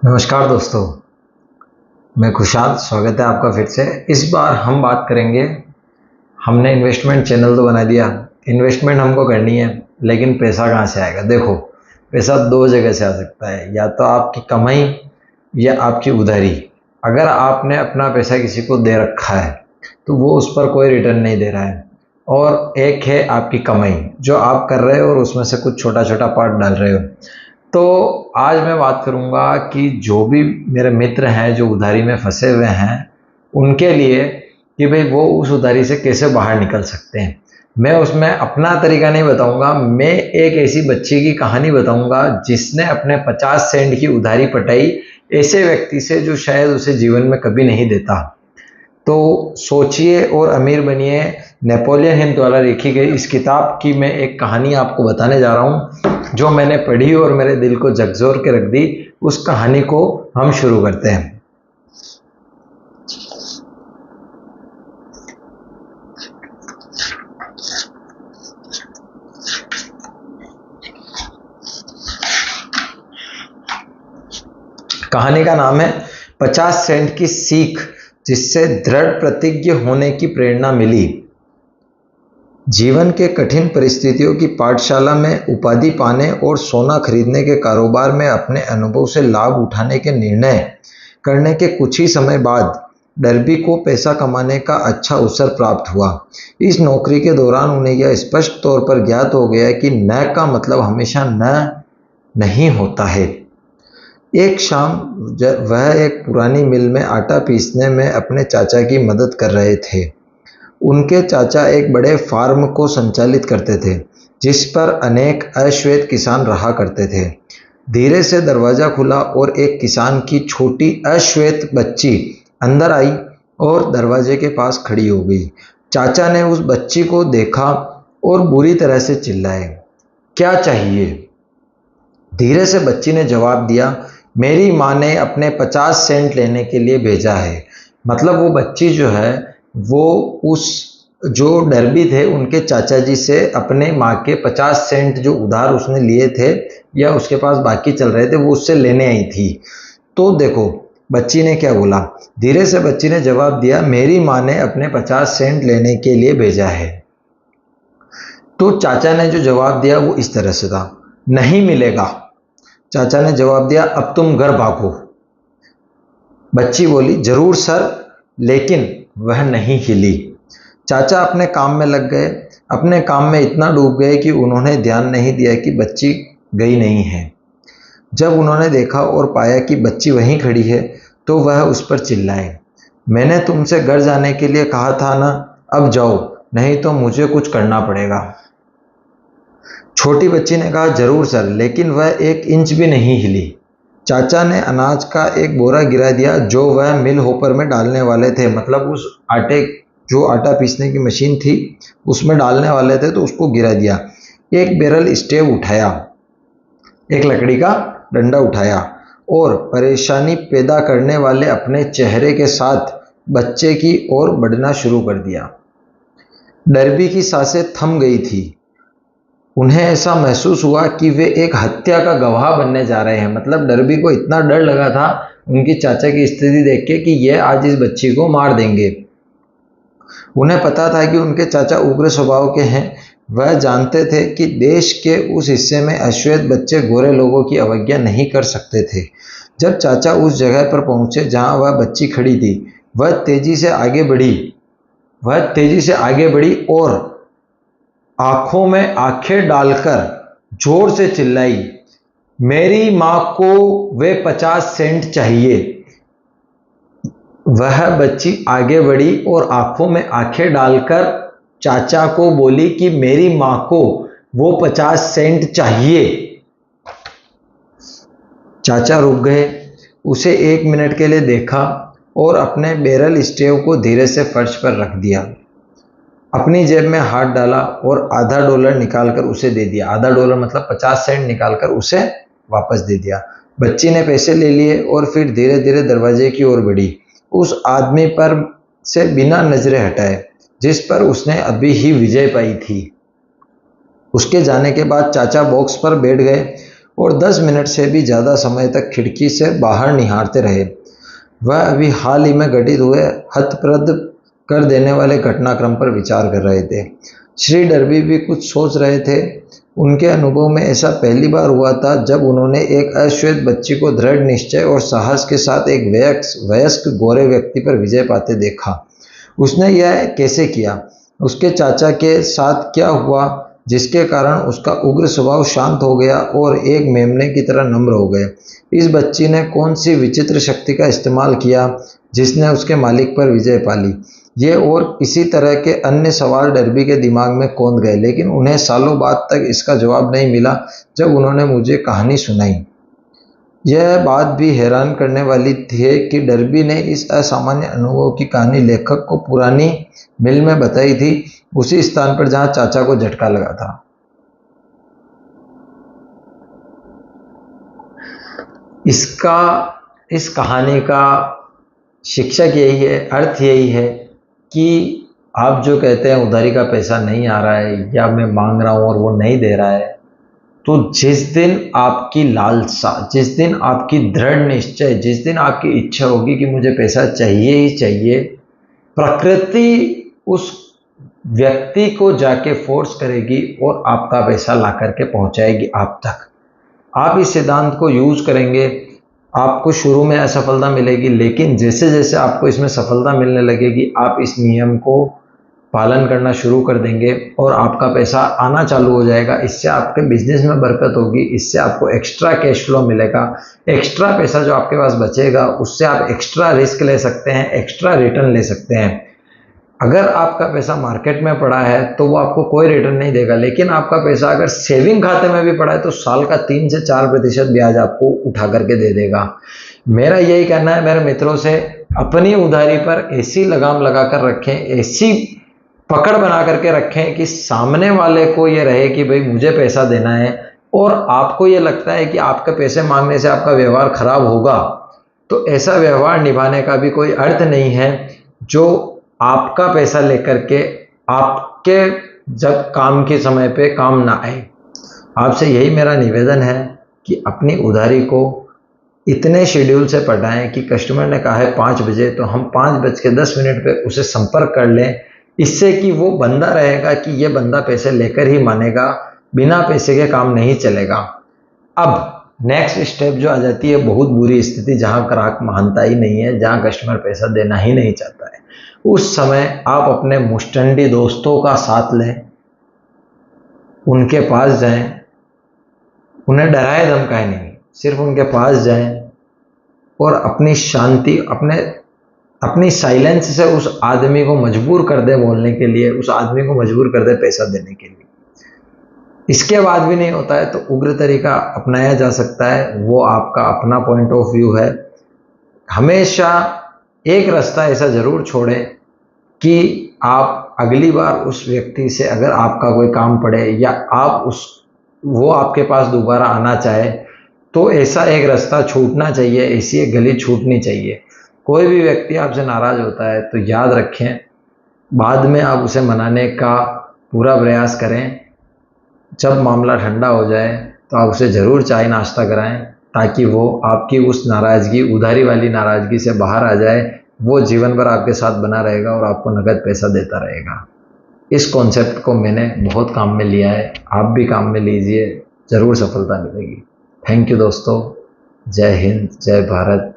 नमस्कार दोस्तों, मैं खुशाल स्वागत है आपका फिर से। इस बार हम बात करेंगे। हमने इन्वेस्टमेंट चैनल तो बना दिया, इन्वेस्टमेंट हमको करनी है, लेकिन पैसा कहाँ से आएगा। देखो, पैसा दो जगह से आ सकता है, या तो आपकी कमाई या आपकी उधारी। अगर आपने अपना पैसा किसी को दे रखा है तो वो उस पर कोई रिटर्न नहीं दे रहा है, और एक है आपकी कमाई जो आप कर रहे हो और उसमें से कुछ छोटा छोटा पार्ट डाल रहे हो। तो आज मैं बात करूंगा कि जो भी मेरे मित्र हैं जो उधारी में फंसे हुए हैं, उनके लिए कि भाई वो उस उधारी से कैसे बाहर निकल सकते हैं। मैं उसमें अपना तरीका नहीं बताऊंगा, मैं एक ऐसी बच्ची की कहानी बताऊंगा जिसने अपने 50 सेंट की उधारी पटाई ऐसे व्यक्ति से जो शायद उसे जीवन में कभी नहीं देता। तो सोचिए और अमीर बनिए, नेपोलियन हिल द्वारा लिखी गई इस किताब की मैं एक कहानी आपको बताने जा रहा हूँ जो मैंने पढ़ी और मेरे दिल को झकझोर के रख दी। उस कहानी को हम शुरू करते हैं। कहानी का नाम है 50 सेंट की सीख, जिससे दृढ़ प्रतिज्ञ होने की प्रेरणा मिली। जीवन के कठिन परिस्थितियों की पाठशाला में उपाधि पाने और सोना खरीदने के कारोबार में अपने अनुभव से लाभ उठाने के निर्णय करने के कुछ ही समय बाद डर्बी को पैसा कमाने का अच्छा अवसर प्राप्त हुआ। इस नौकरी के दौरान उन्हें यह स्पष्ट तौर पर ज्ञात हो गया कि न का मतलब हमेशा न नहीं होता है। एक शाम वह एक पुरानी मिल में आटा पीसने में अपने चाचा की मदद कर रहे थे। उनके चाचा एक बड़े फार्म को संचालित करते थे जिस पर अनेक अश्वेत किसान रहा करते थे। धीरे से दरवाजा खुला और एक किसान की छोटी अश्वेत बच्ची अंदर आई और दरवाजे के पास खड़ी हो गई। चाचा ने उस बच्ची को देखा और बुरी तरह से चिल्लाए, क्या चाहिए? धीरे से बच्ची ने जवाब दिया, मेरी माँ ने अपने 50 सेंट लेने के लिए भेजा है। मतलब वो बच्ची जो है वो उस जो डर्बी थे उनके चाचा जी से अपने माँ के 50 सेंट जो उधार उसने लिए थे या उसके पास बाकी चल रहे थे वो उससे लेने आई थी। तो देखो बच्ची ने क्या बोला। धीरे से बच्ची ने जवाब दिया, मेरी माँ ने अपने 50 सेंट लेने के लिए भेजा है। तो चाचा ने जो जवाब दिया वो इस तरह से था, नहीं मिलेगा। चाचा ने जवाब दिया, अब तुम घर भागो। बच्ची बोली, जरूर सर, लेकिन वह नहीं हिली। चाचा अपने काम में लग गए। अपने काम में इतना डूब गए कि उन्होंने ध्यान नहीं दिया कि बच्ची गई नहीं है। जब उन्होंने देखा और पाया कि बच्ची वहीं खड़ी है तो वह उस पर चिल्लाए, मैंने तुमसे घर जाने के लिए कहा था ना, अब जाओ, नहीं तो मुझे कुछ करना पड़ेगा। छोटी बच्ची ने कहा, जरूर सर, लेकिन वह एक इंच भी नहीं हिली। चाचा ने अनाज का एक बोरा गिरा दिया जो वह मिल होपर में डालने वाले थे। मतलब उस आटे जो आटा पीसने की मशीन थी उसमें डालने वाले थे तो उसको गिरा दिया। एक बैरल स्टेव उठाया, एक लकड़ी का डंडा उठाया और परेशानी पैदा करने वाले अपने चेहरे के साथ बच्चे की ओर बढ़ना शुरू कर दिया। डर्बी की सांसें थम गई थी। उन्हें ऐसा महसूस हुआ कि वे एक हत्या का गवाह बनने जा रहे हैं। मतलब डर्बी को इतना डर लगा था उनकी चाचा की स्थिति देख के कि ये आज इस बच्ची को मार देंगे। उन्हें पता था कि उनके चाचा उग्र स्वभाव के हैं। वह जानते थे कि देश के उस हिस्से में अश्वेत बच्चे गोरे लोगों की अवज्ञा नहीं कर सकते थे। जब चाचा उस जगह पर पहुंचे जहां वह बच्ची खड़ी थी, वह तेजी से आगे बढ़ी और आंखों में आंखें डालकर जोर से चिल्लाई, मेरी मां को वे 50 सेंट चाहिए। वह बच्ची आगे बढ़ी और आंखों में आंखें डालकर चाचा को बोली कि मेरी मां को वो 50 सेंट चाहिए। चाचा रुक गए, उसे 1 मिनट के लिए देखा और अपने बैरल स्टेव को धीरे से फर्श पर रख दिया। अपनी जेब में हाथ डाला और आधा डॉलर निकालकर उसे दे दिया। आधा डॉलर मतलब 50 सेंट निकालकर उसे वापस दे दिया। बच्ची ने पैसे ले लिए और फिर धीरे धीरे दरवाजे की ओर बढ़ी, उस आदमी पर से बिना नजरें हटाए जिस पर उसने अभी ही विजय पाई थी। उसके जाने के बाद चाचा बॉक्स पर बैठ गए। और 10 मिनट से भी ज़्यादा समय तक खिड़की से बाहर निहारते रहे। वह अभी हाल ही में घटित हुए हतप्रद कर देने वाले घटनाक्रम पर विचार कर रहे थे। श्री डर्बी भी कुछ सोच रहे थे। उनके अनुभव में ऐसा पहली बार हुआ था जब उन्होंने एक अश्वेत बच्ची को दृढ़ निश्चय और साहस के साथ एक वयस्क गोरे व्यक्ति पर विजय पाते देखा। उसने यह कैसे किया? उसके चाचा के साथ क्या हुआ जिसके कारण उसका उग्र स्वभाव शांत हो गया और एक मेमने की तरह नम्र हो गए? इस बच्ची ने कौन सी विचित्र शक्ति का इस्तेमाल किया जिसने उसके मालिक पर विजय पा ली? ये और इसी तरह के अन्य सवाल डर्बी के दिमाग में कौंध गए, लेकिन उन्हें सालों बाद तक इसका जवाब नहीं मिला जब उन्होंने मुझे कहानी सुनाई। यह बात भी हैरान करने वाली थी कि डर्बी ने इस असामान्य अनुभव की कहानी लेखक को पुरानी मिल में बताई थी, उसी स्थान पर जहां चाचा को झटका लगा था। इस कहानी का शिक्षक यही है, अर्थ यही है कि आप जो कहते हैं उधारी का पैसा नहीं आ रहा है या मैं मांग रहा हूं और वो नहीं दे रहा है, तो जिस दिन आपकी लालसा, जिस दिन आपकी दृढ़ निश्चय, जिस दिन आपकी इच्छा होगी कि मुझे पैसा चाहिए ही चाहिए, प्रकृति उस व्यक्ति को जाके फोर्स करेगी और आपका पैसा ला करके पहुंचाएगी आप तक। आप इस सिद्धांत को यूज करेंगे, आपको शुरू में असफलता मिलेगी, लेकिन जैसे जैसे आपको इसमें सफलता मिलने लगेगी आप इस नियम को पालन करना शुरू कर देंगे और आपका पैसा आना चालू हो जाएगा। इससे आपके बिजनेस में बरकत होगी, इससे आपको एक्स्ट्रा कैश फ्लो मिलेगा। एक्स्ट्रा पैसा जो आपके पास बचेगा उससे आप एक्स्ट्रा रिस्क ले सकते हैं, एक्स्ट्रा रिटर्न ले सकते हैं। अगर आपका पैसा मार्केट में पड़ा है तो वो आपको कोई रिटर्न नहीं देगा, लेकिन आपका पैसा अगर सेविंग खाते में भी पड़ा है तो साल का 3 से 4% ब्याज आपको उठा करके दे देगा। मेरा यही कहना है मेरे मित्रों से, अपनी उधारी पर ऐसी लगाम लगा कर रखें, ऐसी पकड़ बना करके रखें कि सामने वाले को ये रहे कि भाई मुझे पैसा देना है, और आपको ये लगता है कि आपके पैसे मांगने से आपका व्यवहार खराब होगा, तो ऐसा व्यवहार निभाने का भी कोई अर्थ नहीं है जो आपका पैसा लेकर के आपके जब काम के समय पे काम ना आए। आपसे यही मेरा निवेदन है कि अपनी उधारी को इतने शेड्यूल से पटाएं कि कस्टमर ने कहा है 5 बजे तो हम 5:10 पे उसे संपर्क कर लें, इससे कि वो बंदा रहेगा कि ये बंदा पैसे लेकर ही मानेगा, बिना पैसे के काम नहीं चलेगा। अब नेक्स्ट स्टेप जो आ जाती है बहुत बुरी स्थिति, जहां ग्राहक मानता ही नहीं है, जहां कस्टमर पैसा देना ही नहीं चाहता है, उस समय आप अपने मुस्टंडी दोस्तों का साथ लें, उनके पास जाएं, उन्हें डराए धमकाए नहीं, सिर्फ उनके पास जाएं और अपनी शांति, अपनी साइलेंस से उस आदमी को मजबूर कर दे बोलने के लिए, उस आदमी को मजबूर कर दे पैसा देने के लिए। इसके बाद भी नहीं होता है तो उग्र तरीका अपनाया जा सकता है, वो आपका अपना पॉइंट ऑफ व्यू है। हमेशा एक रास्ता ऐसा जरूर छोड़ें कि आप अगली बार उस व्यक्ति से अगर आपका कोई काम पड़े या आप वो आपके पास दोबारा आना चाहे तो ऐसा एक रास्ता छूटना चाहिए, ऐसी एक गली छूटनी चाहिए। कोई भी व्यक्ति आपसे नाराज होता है तो याद रखें, बाद में आप उसे मनाने का पूरा प्रयास करें। जब मामला ठंडा हो जाए तो आप उसे ज़रूर चाय नाश्ता कराएं ताकि वो आपकी उस नाराज़गी, उधारी वाली नाराज़गी से बाहर आ जाए। वो जीवन भर आपके साथ बना रहेगा और आपको नगद पैसा देता रहेगा। इस कॉन्सेप्ट को मैंने बहुत काम में लिया है, आप भी काम में लीजिए, ज़रूर सफलता मिलेगी। थैंक यू दोस्तों, जय हिंद, जय भारत।